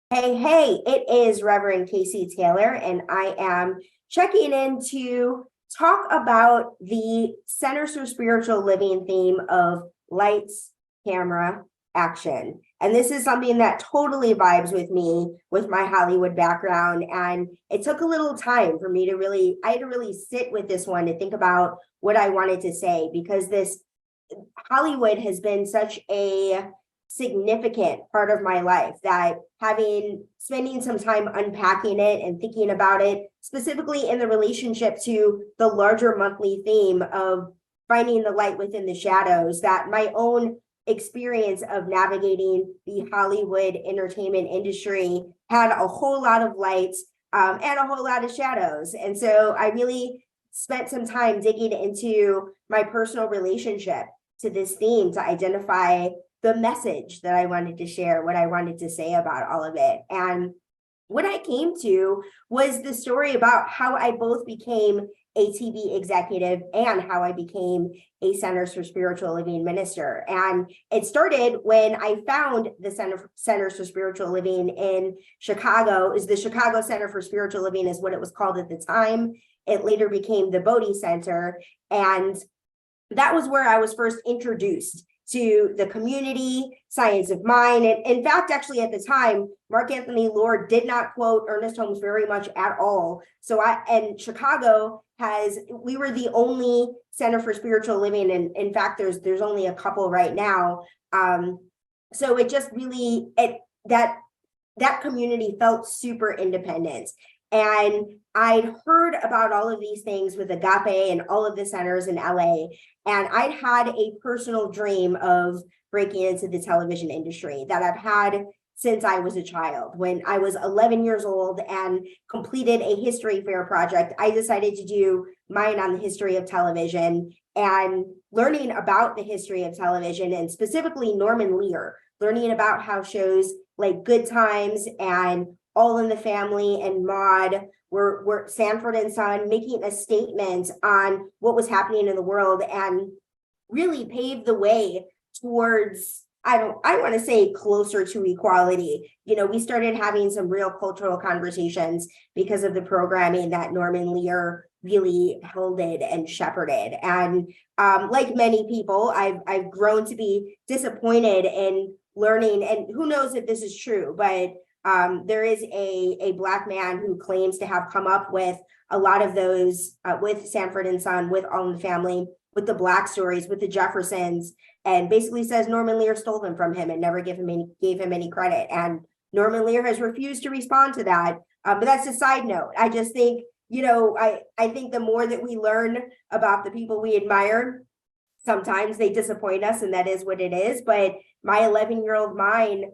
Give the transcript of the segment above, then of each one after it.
Hey, it is Reverend Casey Taylor, and I am checking in to talk about the Centers for Spiritual Living theme of lights, camera, action. And this is something that totally vibes with me with my Hollywood background. And it took a little time for me to I had to really sit with this one to think about what I wanted to say because this Hollywood has been such a significant part of my life that spending some time unpacking it and thinking about it, specifically in the relationship to the larger monthly theme of finding the light within the shadows, that my own experience of navigating the Hollywood entertainment industry had a whole lot of lights and a whole lot of shadows. And so I really spent some time digging into my personal relationship to this theme to identify the message that I wanted to share, what I wanted to say about all of it. And what I came to was the story about how I both became a TV executive and how I became a Centers for Spiritual Living minister. And it started when I found the Centers for Spiritual Living in Chicago. Is the Chicago Center for Spiritual Living is what it was called at the time. It later became the Bodhi Center. And that was where I was first introduced to the community, science of mind. And in fact, actually at the time, Mark Anthony Lord did not quote Ernest Holmes very much at all. And Chicago we were the only Center for Spiritual Living. And in fact, there's only a couple right now. So it just really, that community felt super independent. And I'd heard about all of these things with Agape and all of the centers in LA. And I'd had a personal dream of breaking into the television industry that I've had since I was a child. When I was 11 years old and completed a history fair project, I decided to do mine on the history of television and learning about the history of television and specifically Norman Lear, learning about how shows like Good Times and All in the Family and Maude were Sanford and Son making a statement on what was happening in the world and really paved the way towards, I want to say closer to equality. We started having some real cultural conversations because of the programming that Norman Lear really heralded and shepherded. And like many people, I've grown to be disappointed in learning, and who knows if this is true, but there is a Black man who claims to have come up with a lot of those with Sanford and Son, with All in the Family, with the Black stories, with the Jeffersons, and basically says Norman Lear stole them from him and never gave him any credit. And Norman Lear has refused to respond to that. But that's a side note. I just think, I think the more that we learn about the people we admire, sometimes they disappoint us, and that is what it is. But my 11-year-old mind,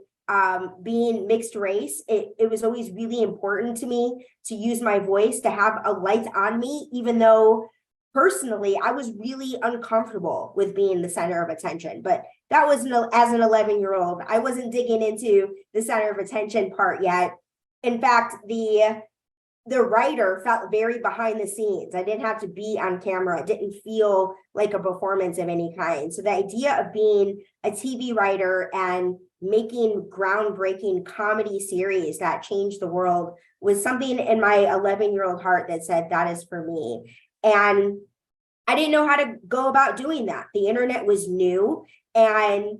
being mixed race, it was always really important to me to use my voice, to have a light on me, even though personally I was really uncomfortable with being the center of attention. But that was as an 11-year-old, I wasn't digging into the center of attention part yet. In fact, the writer felt very behind the scenes. I didn't have to be on camera. It didn't feel like a performance of any kind. So the idea of being a TV writer and making groundbreaking comedy series that changed the world was something in my 11-year-old heart that said, that is for me. And I didn't know how to go about doing that. The internet was new, and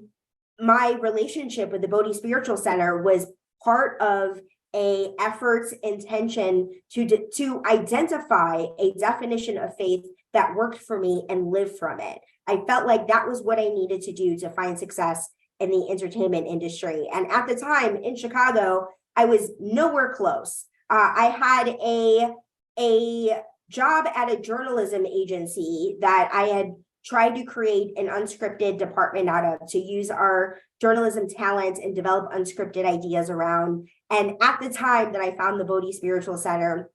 my relationship with the Bodhi Spiritual Center was part of a effort's intention to identify a definition of faith that worked for me and live from it. I felt like that was what I needed to do to find success in the entertainment industry. And at the time in Chicago, I was nowhere close. I had a job at a journalism agency that I had tried to create an unscripted department out of, to use our journalism talent and develop unscripted ideas around. And at the time that I found the Bodhi Spiritual Center,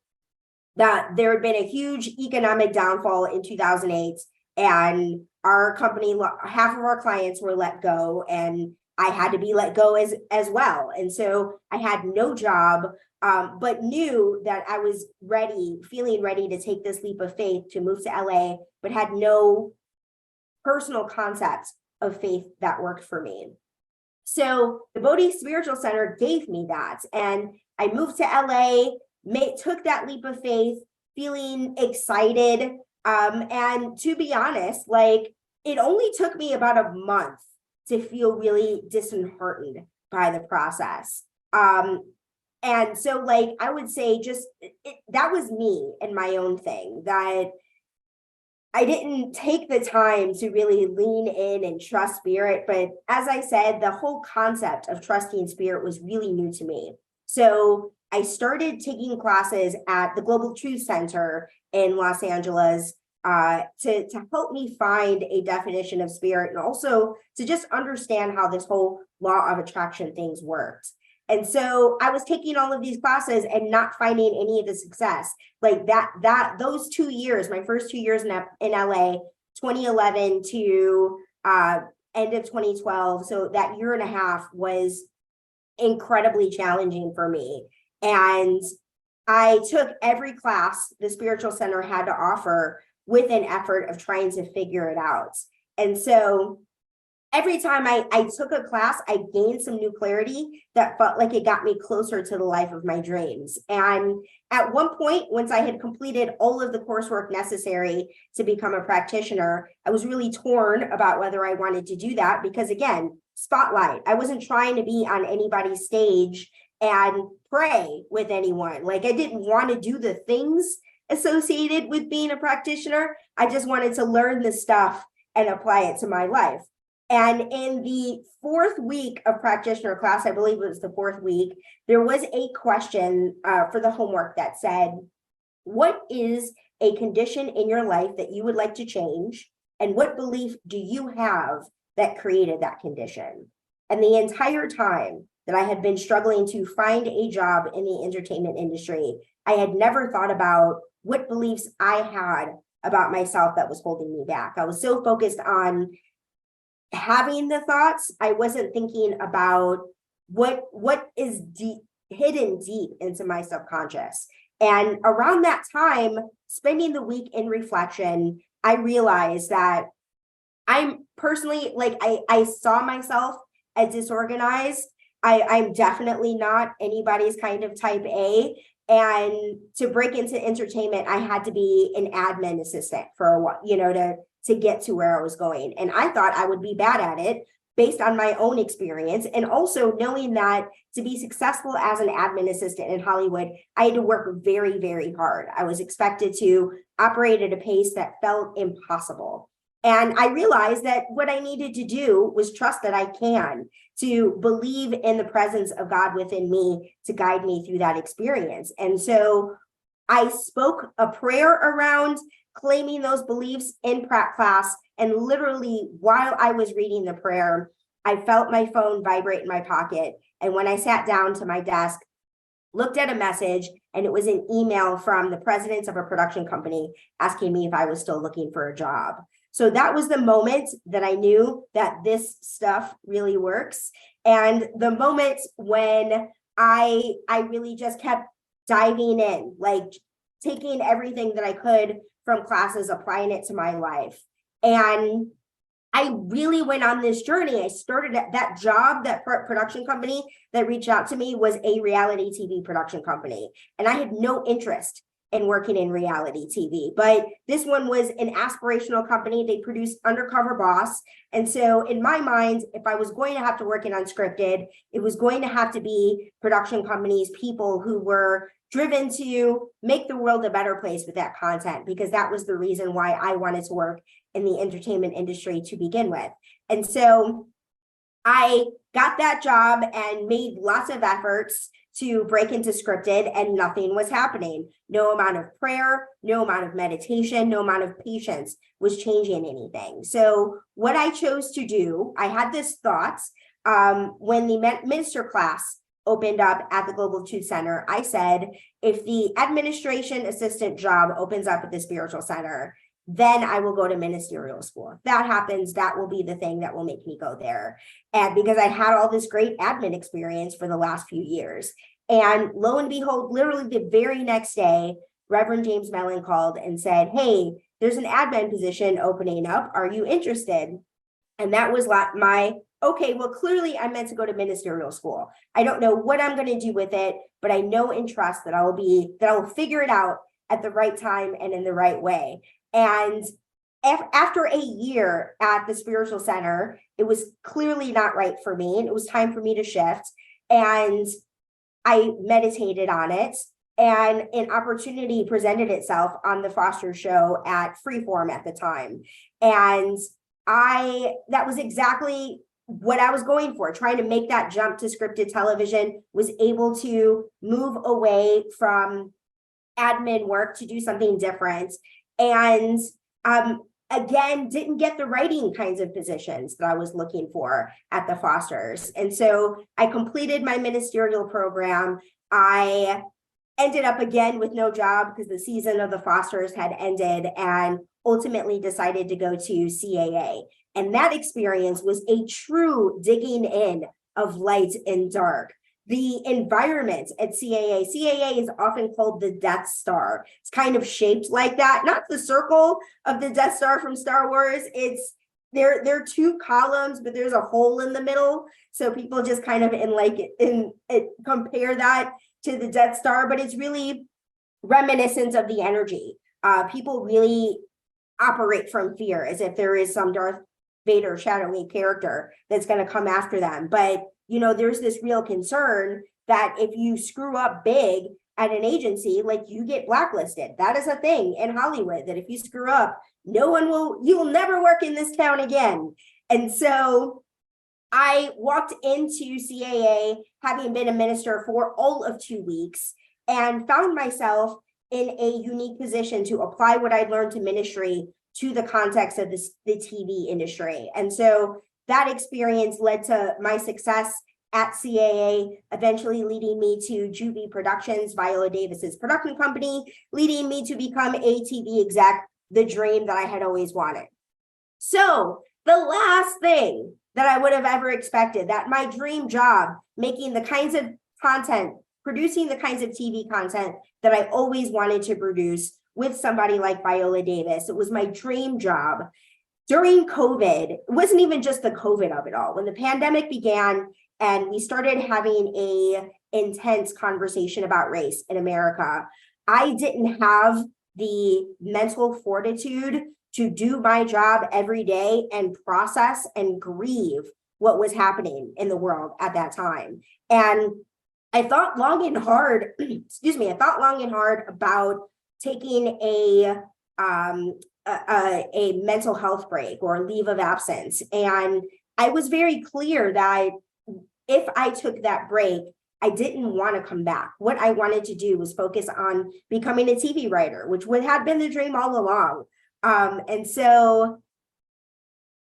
that there had been a huge economic downfall in 2008, and our company, half of our clients were let go, and I had to be let go as well. And so I had no job, but knew that I was feeling ready to take this leap of faith to move to LA, but had no personal concept of faith that worked for me. So the Bodhi Spiritual Center gave me that. And I moved to LA, took that leap of faith, feeling excited. And to be honest, like it only took me about a month to feel really disheartened by the process. And so like I would say that was me and my own thing, that I didn't take the time to really lean in and trust spirit. But as I said, the whole concept of trusting spirit was really new to me. So I started taking classes at the Global Truth Center in Los Angeles to help me find a definition of spirit, and also to just understand how this whole law of attraction things worked. And so I was taking all of these classes and not finding any of the success. Like those 2 years, my first 2 years in LA, 2011 to end of 2012. So that year and a half was incredibly challenging for me. And I took every class the Spiritual Center had to offer with an effort of trying to figure it out. And so every time I took a class, I gained some new clarity that felt like it got me closer to the life of my dreams. And at one point, once I had completed all of the coursework necessary to become a practitioner, I was really torn about whether I wanted to do that because, again, spotlight. I wasn't trying to be on anybody's stage and pray with anyone. Like I didn't want to do the things associated with being a practitioner. I just wanted to learn the stuff and apply it to my life. And in the 4th week of practitioner class, I believe it was the 4th week, there was a question for the homework that said, what is a condition in your life that you would like to change? And what belief do you have that created that condition? And the entire time that I had been struggling to find a job in the entertainment industry, I had never thought about what beliefs I had about myself that was holding me back. I was so focused on having the thoughts, I wasn't thinking about what is hidden deep into my subconscious. And around that time, spending the week in reflection, I realized that I'm personally, like I saw myself as disorganized. I'm definitely not anybody's kind of type A. And to break into entertainment, I had to be an admin assistant for a while, to get to where I was going. And I thought I would be bad at it based on my own experience. And also knowing that to be successful as an admin assistant in Hollywood, I had to work very, very hard. I was expected to operate at a pace that felt impossible. And I realized that what I needed to do was trust that I can, to believe in the presence of God within me to guide me through that experience. And so I spoke a prayer around claiming those beliefs in prac class. And literally while I was reading the prayer, I felt my phone vibrate in my pocket. And when I sat down to my desk, looked at a message, and it was an email from the president of a production company asking me if I was still looking for a job. So that was the moment that I knew that this stuff really works. And the moment when I really just kept diving in, like taking everything that I could from classes, applying it to my life. And I really went on this journey. I started at that job, that production company that reached out to me was a reality TV production company. And I had no interest in working in reality TV, but this one was an aspirational company. They produced Undercover Boss. And so in my mind, if I was going to have to work in unscripted, it was going to have to be production companies, people who were driven to make the world a better place with that content, because that was the reason why I wanted to work in the entertainment industry to begin with. And so I got that job and made lots of efforts to break into scripted, and nothing was happening. No amount of prayer, no amount of meditation, no amount of patience was changing anything. So what I chose to do, I had this thought when the minister class opened up at the Global Truth Center. I said, if the administration assistant job opens up at the Spiritual Center, then I will go to ministerial school. If that happens, that will be the thing that will make me go there. And because I had all this great admin experience for the last few years. And lo and behold, literally the very next day, Reverend James Mellon called and said, hey, there's an admin position opening up. Are you interested? And that was my okay, well, clearly I'm meant to go to ministerial school. I don't know what I'm going to do with it, but I know and trust that I will figure it out at the right time and in the right way. And after a year at the spiritual center, it was clearly not right for me, and it was time for me to shift. And I meditated on it, and an opportunity presented itself on the Foster show at Freeform at the time. And that was exactly what I was going for, trying to make that jump to scripted television, was able to move away from admin work to do something different. And again, didn't get the writing kinds of positions that I was looking for at the Fosters. And so I completed my ministerial program. I ended up again with no job because the season of the Fosters had ended, and ultimately decided to go to CAA. And that experience was a true digging in of light and dark. The environment at CAA is often called the Death Star. It's kind of shaped like that, not the circle of the Death Star from Star Wars. There are two columns, but there's a hole in the middle. So people just kind of compare that to the Death Star, but it's really reminiscent of the energy. People really operate from fear, as if there is some Darth Vader shadowy character that's going to come after them. But there's this real concern that if you screw up big at an agency, like, you get blacklisted. That is a thing in Hollywood, that if you screw up, you'll never work in this town again. And so I walked into CAA having been a minister for all of 2 weeks, and found myself in a unique position to apply what I'd learned to ministry to the context of the TV industry. And so that experience led to my success at CAA, eventually leading me to Juvie Productions, Viola Davis's production company, leading me to become a TV exec, the dream that I had always wanted. So the last thing that I would have ever expected, that my dream job, making the kinds of content, producing the kinds of TV content that I always wanted to produce with somebody like Viola Davis. It was my dream job. During COVID, it wasn't even just the COVID of it all. When the pandemic began and we started having a intense conversation about race in America, I didn't have the mental fortitude to do my job every day and process and grieve what was happening in the world at that time. And I thought long and hard, about taking a mental health break or leave of absence. And I was very clear that if I took that break, I didn't want to come back. What I wanted to do was focus on becoming a TV writer, which would have been the dream all along. And so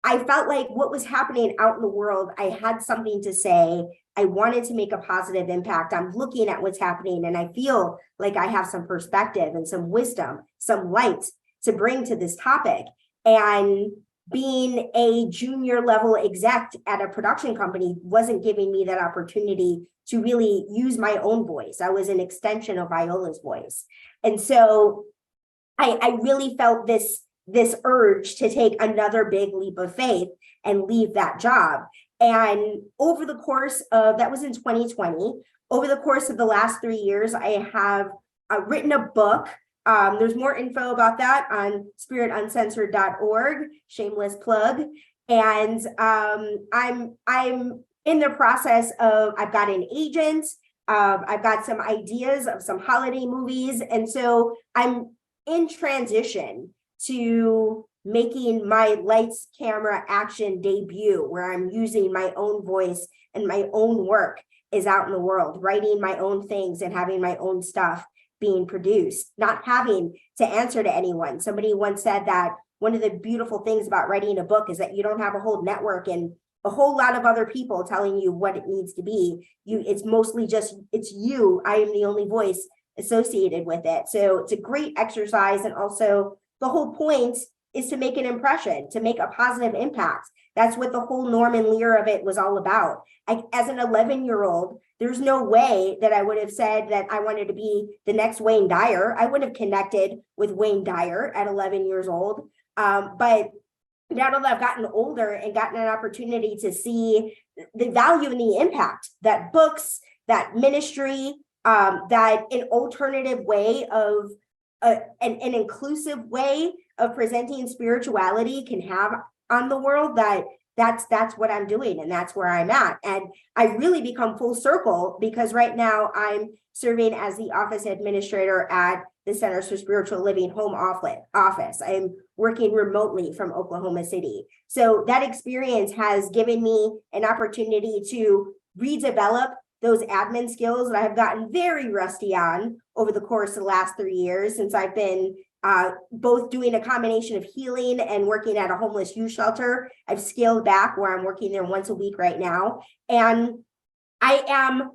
I felt like what was happening out in the world, I had something to say. I wanted to make a positive impact. I'm looking at what's happening, and I feel like I have some perspective and some wisdom, some light to bring to this topic. And being a junior level exec at a production company wasn't giving me that opportunity to really use my own voice. I was an extension of Viola's voice. And so I really felt this urge to take another big leap of faith and leave that job. And over the course of, that was in 2020, over the course of the last 3 years, I have written a book. There's more info about that on spirituncensored.org, shameless plug. And I'm in the process of, I've got an agent, I've got some ideas of some holiday movies. And so I'm in transition to making my lights, camera, action debut, where I'm using my own voice and my own work is out in the world, writing my own things and having my own stuff being produced, not having to answer to anyone. Somebody once said that one of the beautiful things about writing a book is that you don't have a whole network and a whole lot of other people telling you what it needs to be. It's mostly just, it's you. I am the only voice associated with it. So it's a great exercise. And also the whole point is to make an impression, to make a positive impact. That's what the whole Norman Lear of it was all about. As an 11-year-old, there's no way that I would have said that I wanted to be the next Wayne Dyer. I wouldn't have connected with Wayne Dyer at 11 years old. But now that I've gotten older and gotten an opportunity to see the value and the impact that books, that ministry, that an alternative way of an inclusive way of presenting spirituality can have on the world, that's what I'm doing, and that's where I'm at. And I really become full circle because right now I'm serving as the office administrator at the Centers for Spiritual Living home office. I'm working remotely from Oklahoma City. So that experience has given me an opportunity to redevelop those admin skills that I've gotten very rusty on over the course of the last 3 years, since I've been both doing a combination of healing and working at a homeless youth shelter. I've scaled back where I'm working there once a week right now. And I am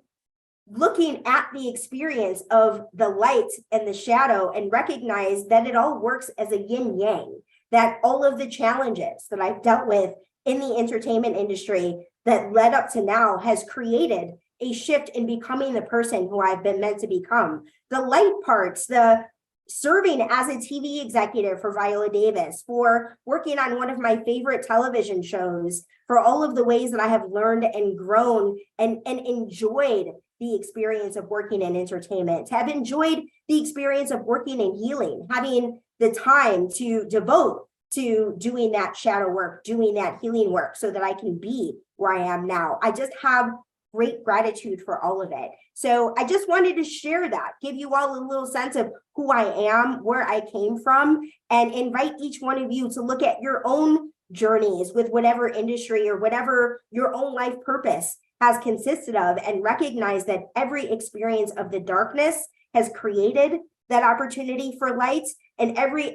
looking at the experience of the light and the shadow and recognize that it all works as a yin yang, that all of the challenges that I've dealt with in the entertainment industry that led up to now has created a shift in becoming the person who I've been meant to become. The light parts, the serving as a TV executive for Viola Davis, for working on one of my favorite television shows, for all of the ways that I have learned and grown and enjoyed the experience of working in entertainment, have enjoyed the experience of working in healing, having the time to devote to doing that shadow work, doing that healing work so that I can be where I am now. I just have great gratitude for all of it. So I just wanted to share that, give you all a little sense of who I am, where I came from, and invite each one of you to look at your own journeys with whatever industry or whatever your own life purpose has consisted of, and recognize that every experience of the darkness has created that opportunity for light, and every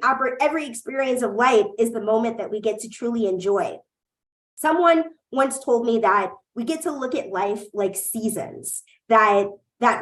experience of light is the moment that we get to truly enjoy. Someone once told me that we get to look at life like seasons, that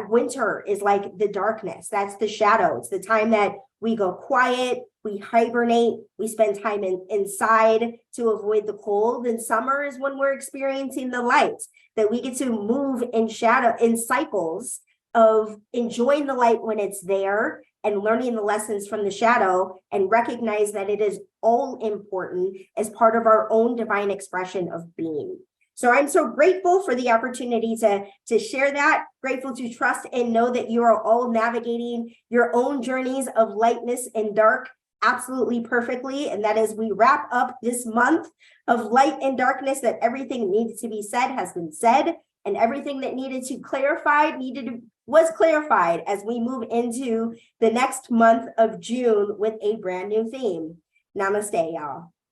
winter is like the darkness, that's the shadow. It's the time that we go quiet, we hibernate, we spend time inside to avoid the cold. And summer is when we're experiencing the light, that we get to move in shadow, in cycles of enjoying the light when it's there and learning the lessons from the shadow, and recognize that it is all important as part of our own divine expression of being. So I'm so grateful for the opportunity to share that, grateful to trust and know that you are all navigating your own journeys of lightness and dark absolutely perfectly. And that as we wrap up this month of light and darkness, that everything needed to be said has been said, and everything that needed to clarify was clarified as we move into the next month of June with a brand new theme. Namaste, y'all.